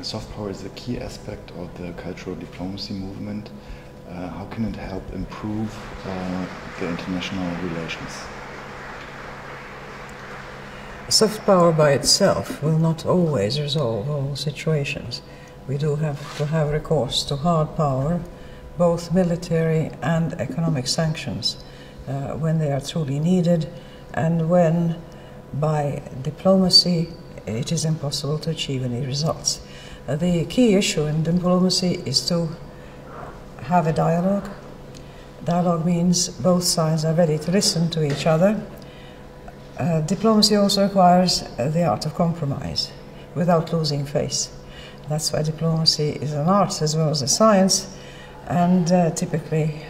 soft power is a key aspect of the cultural diplomacy movement. How can it help improve the international relations? Soft power by itself will not always resolve all situations. We do have to have recourse to hard power, both military and economic sanctions, when they are truly needed, and when by diplomacy it is impossible to achieve any results. The key issue in diplomacy is to have a dialogue. Dialogue means both sides are ready to listen to each other. Diplomacy also requires the art of compromise without losing face. That's why diplomacy is an art as well as a science, and typically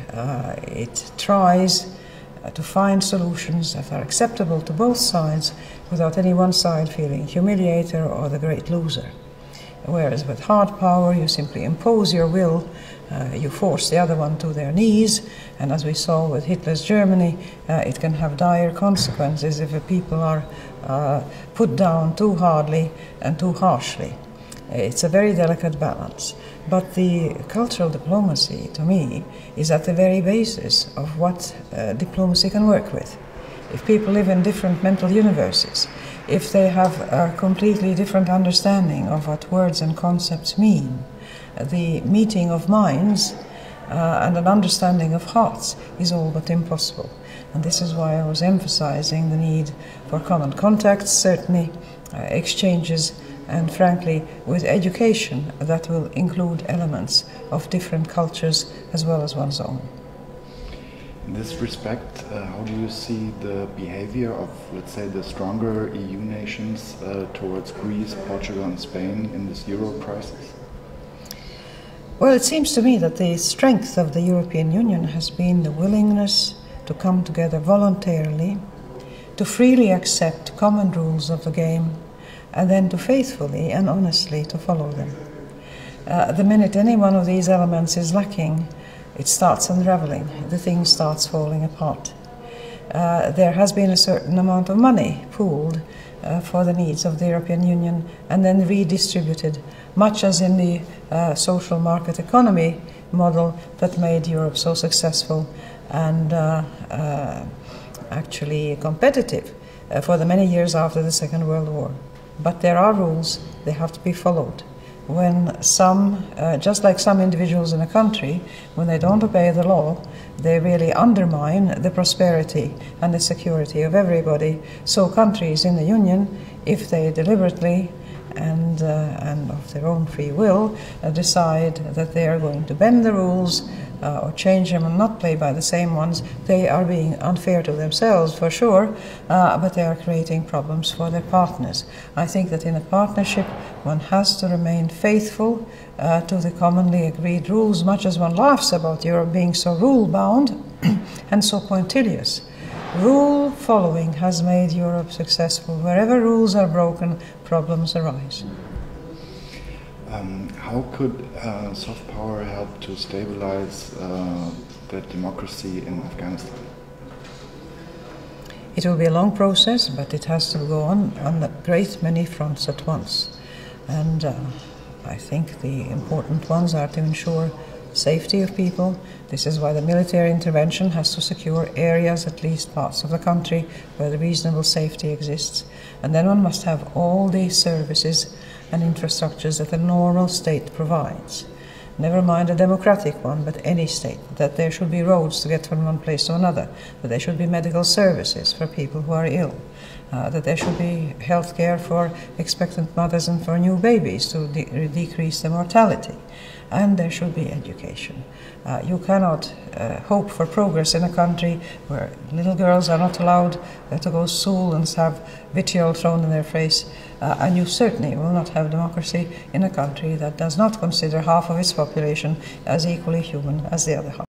it tries to find solutions that are acceptable to both sides without any one side feeling humiliated or the great loser. Whereas with hard power you simply impose your will, you force the other one to their knees, and as we saw with Hitler's Germany, it can have dire consequences if the people are put down too hardly and too harshly. It's a very delicate balance. But the cultural diplomacy, to me, is at the very basis of what diplomacy can work with. If people live in different mental universes, if they have a completely different understanding of what words and concepts mean, the meeting of minds and an understanding of hearts is all but impossible. And this is why I was emphasizing the need for common contacts, certainly exchanges, and frankly with education that will include elements of different cultures as well as one's own. In this respect, how do you see the behavior of, let's say, the stronger EU nations towards Greece, Portugal and Spain in this euro crisis? Well, it seems to me that the strength of the European Union has been the willingness to come together voluntarily, to freely accept common rules of the game, and then to faithfully and honestly to follow them. The minute any one of these elements is lacking, it starts unraveling, the thing starts falling apart. There has been a certain amount of money pooled for the needs of the European Union and then redistributed, much as in the social market economy model that made Europe so successful and actually competitive for the many years after the Second World War. But there are rules, they have to be followed. When some, just like some individuals in a country, when they don't obey the law, they really undermine the prosperity and the security of everybody. So countries in the Union, if they deliberately and of their own free will decide that they are going to bend the rules or change them and not play by the same ones, they are being unfair to themselves for sure, but they are creating problems for their partners. I think that in a partnership one has to remain faithful to the commonly agreed rules, much as one laughs about Europe being so rule-bound and so punctilious. Rule following has made Europe successful. Wherever rules are broken, problems arise. How could soft power help to stabilize the democracy in Afghanistan? It will be a long process, but it has to go on a great many fronts at once. And I think the important ones are to ensure safety of people. This is why the military intervention has to secure areas, at least parts of the country, where the reasonable safety exists. And then one must have all the services and infrastructures that a normal state provides. Never mind a democratic one, but any state. That there should be roads to get from one place to another, that there should be medical services for people who are ill, that there should be health care for expectant mothers and for new babies to decrease the mortality. And there should be education. You cannot hope for progress in a country where little girls are not allowed to go to school and have vitriol thrown in their face, and you certainly will not have democracy in a country that does not consider half of its population as equally human as the other half.